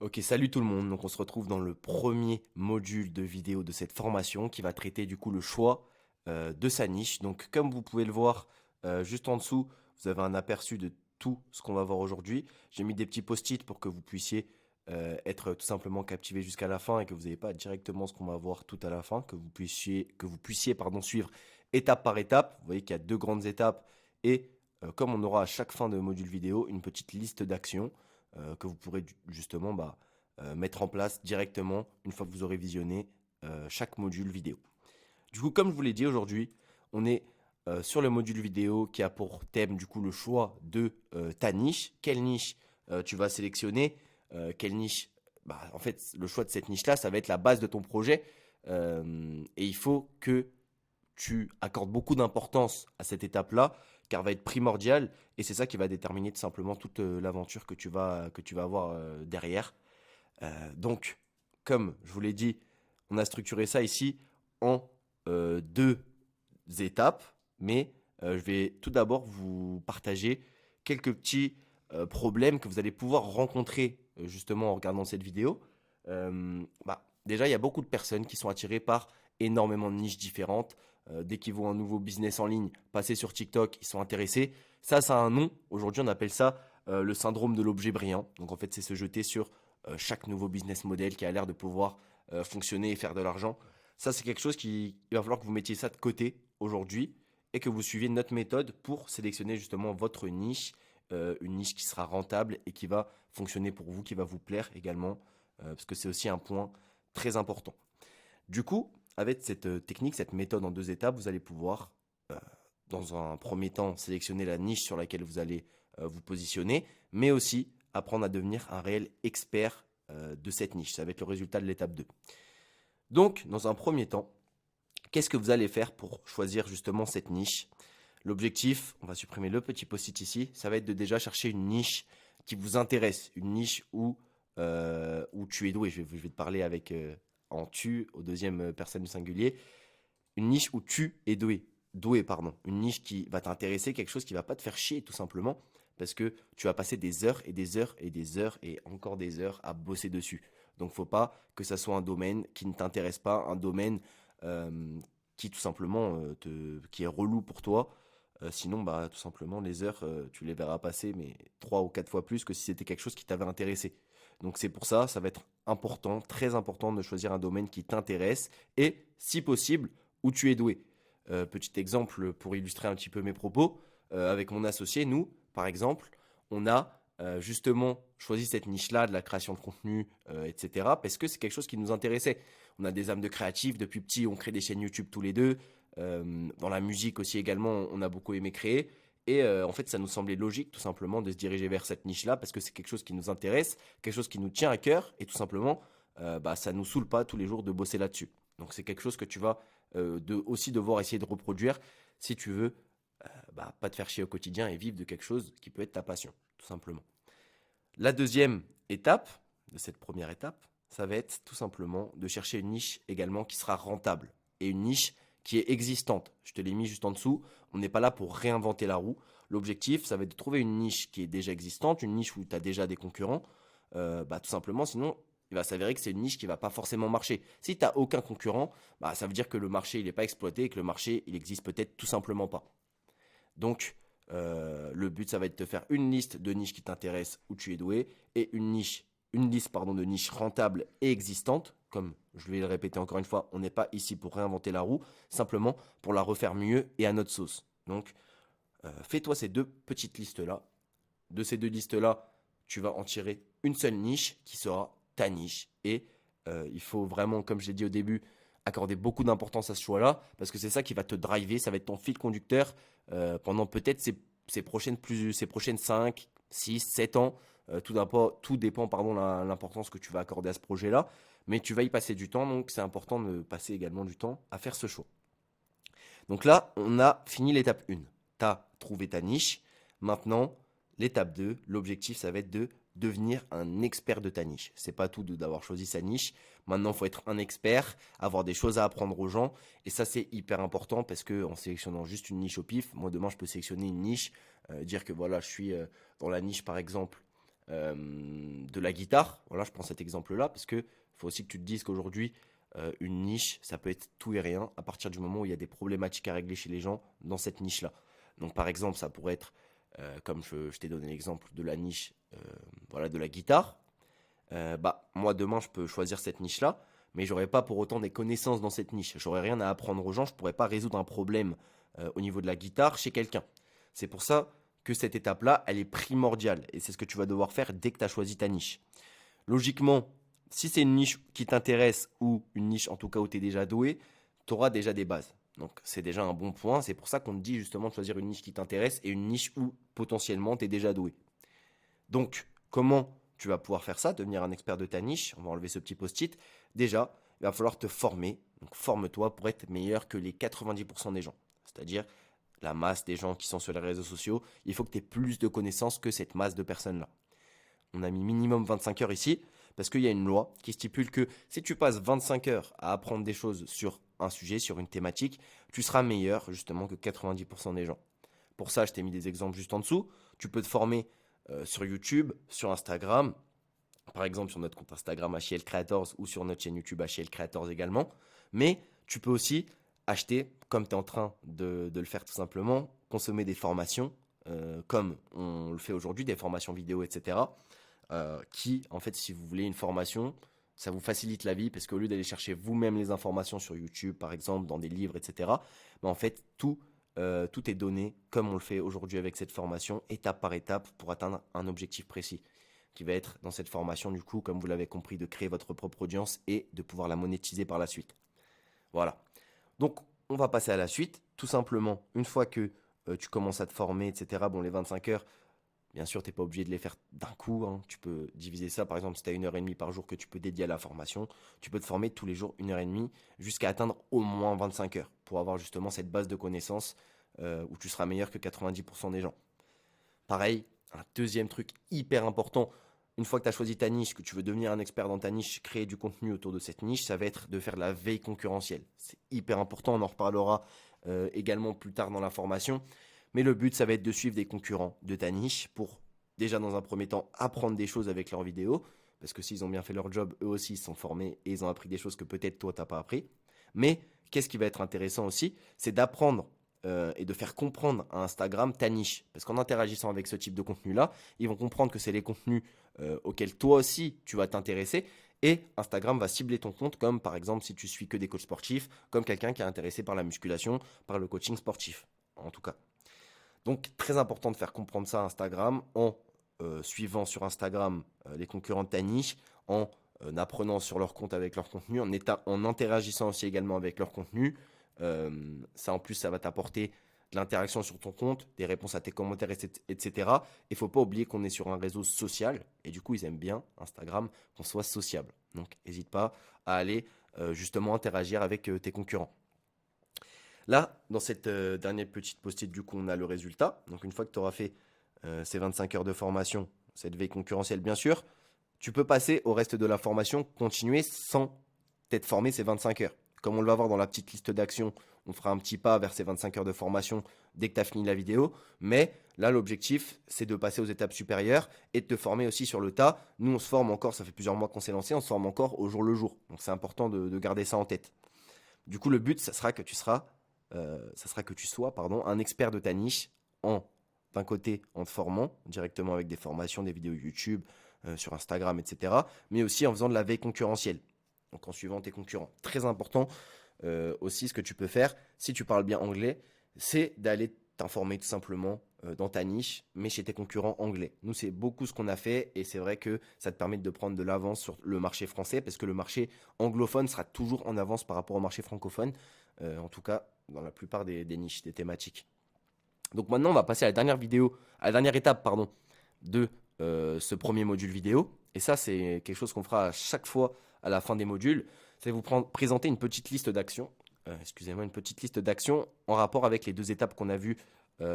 Ok, salut tout le monde. Donc on se retrouve dans le premier module de vidéo de cette formation qui va traiter du coup le choix de sa niche. Donc comme vous pouvez le voir juste en dessous, vous avez un aperçu de tout ce qu'on va voir aujourd'hui. J'ai mis des petits post-it pour que vous puissiez être tout simplement captivé jusqu'à la fin et que vous n'ayez pas directement ce qu'on va voir tout à la fin, que vous puissiez pardon, suivre étape par étape. Vous voyez qu'il y a deux grandes étapes et comme on aura à chaque fin de module vidéo une petite liste d'actions que vous pourrez justement mettre en place directement une fois que vous aurez visionné chaque module vidéo. Du coup, comme je vous l'ai dit aujourd'hui, on est sur le module vidéo qui a pour thème du coup le choix de ta niche. Quelle niche tu vas sélectionner, quelle niche, en fait, le choix de cette niche-là, ça va être la base de ton projet. Et il faut que tu accordes beaucoup d'importance à cette étape-là, car elle va être primordiale, et c'est ça qui va déterminer tout simplement toute l'aventure que tu vas avoir derrière. Donc, comme je vous l'ai dit, on a structuré ça ici en deux étapes, mais je vais tout d'abord vous partager quelques petits problèmes que vous allez pouvoir rencontrer justement en regardant cette vidéo. Déjà, il y a beaucoup de personnes qui sont attirées par énormément de niches différentes. Dès qu'ils voient un nouveau business en ligne passer sur TikTok, ils sont intéressés. Ça a un nom. Aujourd'hui, on appelle ça le syndrome de l'objet brillant. Donc, en fait, c'est se jeter sur chaque nouveau business model qui a l'air de pouvoir fonctionner et faire de l'argent. Ça, c'est quelque chose qui il va falloir que vous mettiez ça de côté aujourd'hui et que vous suiviez notre méthode pour sélectionner justement votre niche, une niche qui sera rentable et qui va fonctionner pour vous, qui va vous plaire également, parce que c'est aussi un point très important. Du coup, avec cette technique, cette méthode en deux étapes, vous allez pouvoir, euh, dans un premier temps, sélectionner la niche sur laquelle vous allez vous positionner, mais aussi apprendre à devenir un réel expert de cette niche. Ça va être le résultat de l'étape 2. Donc, dans un premier temps, qu'est-ce que vous allez faire pour choisir justement cette niche? L'objectif, on va supprimer le petit post-it ici, ça va être de déjà chercher une niche qui vous intéresse, une niche où tu es doué. Je vais te parler avec en tu au deuxième personne du singulier. Une niche où tu es doué. Doué, pardon. Une niche qui va t'intéresser, quelque chose qui va pas te faire chier tout simplement, parce que tu vas passer des heures et des heures et des heures et encore des heures à bosser dessus. Donc faut pas que ça soit un domaine qui ne t'intéresse pas, un domaine euh, qui tout simplement qui est relou pour toi. Sinon, tout simplement, les heures, tu les verras passer, mais 3 ou 4 fois plus que si c'était quelque chose qui t'avait intéressé. Donc c'est pour ça, ça va être important, très important de choisir un domaine qui t'intéresse et, si possible, où tu es doué. Petit exemple pour illustrer un petit peu mes propos, avec mon associé, nous, par exemple, on a justement choisi cette niche-là de la création de contenu, etc., parce que c'est quelque chose qui nous intéressait. On a des âmes de créatifs, depuis petit, on crée des chaînes YouTube tous les deux. Dans la musique aussi également, on a beaucoup aimé créer. Et en fait, ça nous semblait logique tout simplement de se diriger vers cette niche-là parce que c'est quelque chose qui nous intéresse, quelque chose qui nous tient à cœur et tout simplement, ça nous saoule pas tous les jours de bosser là-dessus. Donc c'est quelque chose que tu vas aussi devoir essayer de reproduire si tu veux pas te faire chier au quotidien et vivre de quelque chose qui peut être ta passion, tout simplement. La deuxième étape de cette première étape, ça va être tout simplement de chercher une niche également qui sera rentable et une niche qui est existante. Je te l'ai mis juste en dessous. On n'est pas là pour réinventer la roue. L'objectif, ça va être de trouver une niche qui est déjà existante, une niche où tu as déjà des concurrents. Tout simplement, sinon, il va s'avérer que c'est une niche qui va pas forcément marcher. Si tu n'as aucun concurrent, ça veut dire que le marché il n'est pas exploité et que le marché il existe peut-être tout simplement pas. Donc, le but, ça va être de te faire une liste de niches qui t'intéressent, où tu es doué, et une liste pardon, de niches rentables et existantes. Comme je vais le répéter encore une fois, on n'est pas ici pour réinventer la roue, simplement pour la refaire mieux et à notre sauce. Donc, fais-toi ces deux petites listes-là. De ces deux listes-là, tu vas en tirer une seule niche qui sera ta niche. Et il faut vraiment, comme je l'ai dit au début, accorder beaucoup d'importance à ce choix-là, parce que c'est ça qui va te driver, ça va être ton fil conducteur pendant peut-être ces prochaines 5, 6, 7 ans. Tout dépend pardon, l'importance que tu vas accorder à ce projet-là. Mais tu vas y passer du temps, donc c'est important de passer également du temps à faire ce choix. Donc là, on a fini l'étape 1. Tu as trouvé ta niche. Maintenant, l'étape 2, l'objectif, ça va être de devenir un expert de ta niche. C'est pas tout d'avoir choisi sa niche. Maintenant, il faut être un expert, avoir des choses à apprendre aux gens. Et ça, c'est hyper important parce que en sélectionnant juste une niche au pif, moi demain, je peux sélectionner une niche, dire que voilà, je suis dans la niche, par exemple, de la guitare. Voilà, je prends cet exemple-là parce que faut aussi que tu te dises qu'aujourd'hui, une niche, ça peut être tout et rien à partir du moment où il y a des problématiques à régler chez les gens dans cette niche-là. Donc par exemple, ça pourrait être, comme je t'ai donné l'exemple de la niche voilà, de la guitare. Moi demain, je peux choisir cette niche-là, mais j'aurais pas pour autant des connaissances dans cette niche. J'aurais rien à apprendre aux gens, je pourrais pas résoudre un problème au niveau de la guitare chez quelqu'un. C'est pour ça que cette étape-là, elle est primordiale. Et c'est ce que tu vas devoir faire dès que tu as choisi ta niche. Logiquement, si c'est une niche qui t'intéresse ou une niche en tout cas où tu es déjà doué, tu auras déjà des bases. Donc c'est déjà un bon point. C'est pour ça qu'on te dit justement de choisir une niche qui t'intéresse et une niche où potentiellement tu es déjà doué. Donc comment tu vas pouvoir faire ça, devenir un expert de ta niche? On va enlever ce petit post-it. Déjà, il va falloir te former. Donc forme-toi pour être meilleur que les 90% des gens. C'est-à-dire la masse des gens qui sont sur les réseaux sociaux. Il faut que tu aies plus de connaissances que cette masse de personnes-là. On a mis minimum 25 heures ici parce qu'il y a une loi qui stipule que si tu passes 25 heures à apprendre des choses sur un sujet, sur une thématique, tu seras meilleur justement que 90% des gens. Pour ça, je t'ai mis des exemples juste en dessous. Tu peux te former sur YouTube, sur Instagram, par exemple sur notre compte Instagram HL Creators ou sur notre chaîne YouTube HL Creators également. Mais tu peux aussi acheter, comme tu es en train de le faire tout simplement, consommer des formations, comme on le fait aujourd'hui, des formations vidéo, etc. Qui, en fait, si vous voulez une formation, ça vous facilite la vie parce qu'au lieu d'aller chercher vous-même les informations sur YouTube, par exemple, dans des livres, etc., en fait, tout est donné comme on le fait aujourd'hui avec cette formation, étape par étape, pour atteindre un objectif précis, qui va être dans cette formation, du coup, comme vous l'avez compris, de créer votre propre audience et de pouvoir la monétiser par la suite. Voilà. Donc, on va passer à la suite. Tout simplement, une fois que tu commences à te former, etc., bon, les 25 heures, bien sûr, tu n'es pas obligé de les faire d'un coup, hein. Tu peux diviser ça. Par exemple, si tu as 1 heure et demie par jour que tu peux dédier à la formation, tu peux te former tous les jours 1 heure et demie jusqu'à atteindre au moins 25 heures pour avoir justement cette base de connaissances où tu seras meilleur que 90% des gens. Pareil, un deuxième truc hyper important, une fois que tu as choisi ta niche, que tu veux devenir un expert dans ta niche, créer du contenu autour de cette niche, ça va être de faire de la veille concurrentielle. C'est hyper important, on en reparlera également plus tard dans la formation. Mais le but, ça va être de suivre des concurrents de ta niche pour, déjà dans un premier temps, apprendre des choses avec leurs vidéos. Parce que s'ils ont bien fait leur job, eux aussi, ils se sont formés et ils ont appris des choses que peut-être toi, tu n'as pas appris. Mais qu'est-ce qui va être intéressant aussi? C'est d'apprendre et de faire comprendre à Instagram ta niche. Parce qu'en interagissant avec ce type de contenu-là, ils vont comprendre que c'est les contenus auxquels toi aussi, tu vas t'intéresser. Et Instagram va cibler ton compte comme, par exemple, si tu suis que des coachs sportifs, comme quelqu'un qui est intéressé par la musculation, par le coaching sportif, en tout cas. Donc, très important de faire comprendre ça à Instagram en suivant sur Instagram les concurrents de ta niche, en apprenant sur leur compte avec leur contenu, en interagissant aussi également avec leur contenu. Ça, en plus, ça va t'apporter de l'interaction sur ton compte, des réponses à tes commentaires, etc. Et il ne faut pas oublier qu'on est sur un réseau social. Et du coup, ils aiment bien, Instagram, qu'on soit sociable. Donc, n'hésite pas à aller justement interagir avec tes concurrents. Là, dans cette dernière petite post-it, du coup, on a le résultat. Donc, une fois que tu auras fait ces 25 heures de formation, cette veille concurrentielle, bien sûr, tu peux passer au reste de la formation, continuer sans t'être formé ces 25 heures. Comme on le va voir dans la petite liste d'actions, on fera un petit pas vers ces 25 heures de formation dès que tu as fini la vidéo. Mais là, l'objectif, c'est de passer aux étapes supérieures et de te former aussi sur le tas. Nous, on se forme encore, ça fait plusieurs mois qu'on s'est lancé, on se forme encore au jour le jour. Donc, c'est important de garder ça en tête. Du coup, le but, ça sera que tu sois un expert de ta niche d'un côté en te formant directement avec des formations, des vidéos YouTube, sur Instagram, etc. Mais aussi en faisant de la veille concurrentielle, donc en suivant tes concurrents. Très important aussi, ce que tu peux faire, si tu parles bien anglais, c'est d'aller t'informer tout simplement dans ta niche, mais chez tes concurrents anglais. Nous, c'est beaucoup ce qu'on a fait et c'est vrai que ça te permet de prendre de l'avance sur le marché français parce que le marché anglophone sera toujours en avance par rapport au marché francophone, en tout cas dans la plupart des niches, des thématiques. Donc maintenant, on va passer à la dernière étape, de ce premier module vidéo. Et ça, c'est quelque chose qu'on fera à chaque fois à la fin des modules. C'est vous présenter une petite liste d'actions. Une petite liste d'actions en rapport avec les deux étapes qu'on a vues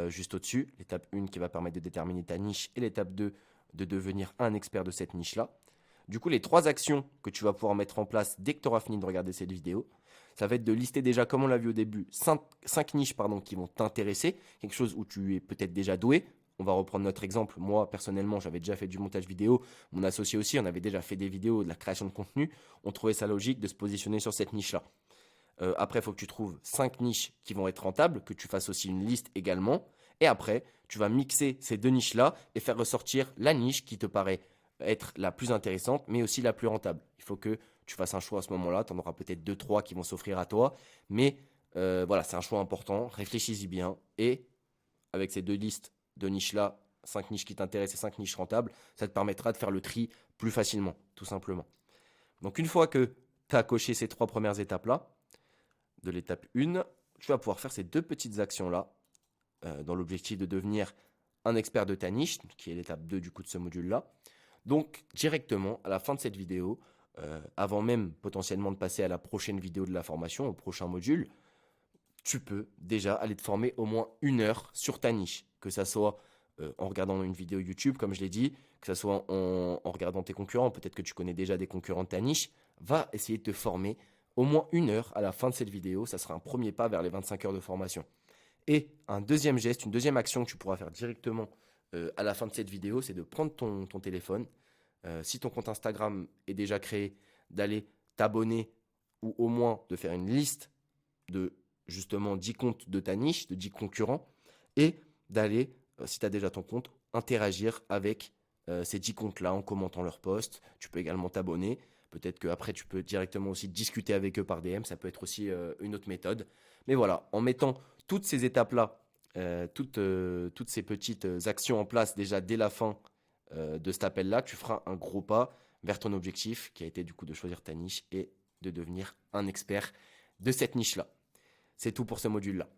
juste au-dessus. L'étape 1 qui va permettre de déterminer ta niche et l'étape 2 de devenir un expert de cette niche-là. Du coup, les 3 actions que tu vas pouvoir mettre en place dès que tu auras fini de regarder cette vidéo, ça va être de lister déjà, comme on l'a vu au début, 5 niches qui vont t'intéresser, quelque chose où tu es peut-être déjà doué, on va reprendre notre exemple. Moi, personnellement, j'avais déjà fait du montage vidéo. Mon associé aussi, on avait déjà fait des vidéos, de la création de contenu. On trouvait ça logique de se positionner sur cette niche-là. Après, il faut que tu trouves 5 niches qui vont être rentables, que tu fasses aussi une liste également. Et après, tu vas mixer ces deux niches-là et faire ressortir la niche qui te paraît être la plus intéressante, mais aussi la plus rentable. Il faut que tu fasses un choix à ce moment-là. Tu en auras peut-être deux, trois qui vont s'offrir à toi. Mais voilà, c'est un choix important. Réfléchis-y bien. Et avec ces deux listes de niches-là, 5 niches qui t'intéressent et 5 niches rentables, ça te permettra de faire le tri plus facilement, tout simplement. Donc une fois que tu as coché ces 3 premières étapes-là, de l'étape 1, tu vas pouvoir faire ces 2 petites actions-là dans l'objectif de devenir un expert de ta niche, qui est l'étape 2 du coup de ce module-là. Donc directement, à la fin de cette vidéo, avant même potentiellement de passer à la prochaine vidéo de la formation, au prochain module, tu peux déjà aller te former au moins 1 heure sur ta niche, que ça soit en regardant une vidéo YouTube, comme je l'ai dit, que ça soit en regardant tes concurrents, peut-être que tu connais déjà des concurrents de ta niche, va essayer de te former au moins 1 heure à la fin de cette vidéo. Ça sera un premier pas vers les 25 heures de formation. Et un deuxième geste, une deuxième action que tu pourras faire directement à la fin de cette vidéo, c'est de prendre ton téléphone. Si ton compte Instagram est déjà créé, d'aller t'abonner ou au moins de faire une liste de justement 10 comptes de ta niche, de 10 concurrents, et d'aller, si tu as déjà ton compte, interagir avec ces 10 comptes-là en commentant leurs posts. Tu peux également t'abonner. Peut-être qu'après, tu peux directement aussi discuter avec eux par DM. Ça peut être aussi une autre méthode. Mais voilà, en mettant toutes ces étapes-là, toutes ces petites actions en place déjà dès la fin de cet appel-là, tu feras un gros pas vers ton objectif qui a été du coup de choisir ta niche et de devenir un expert de cette niche-là. C'est tout pour ce module-là.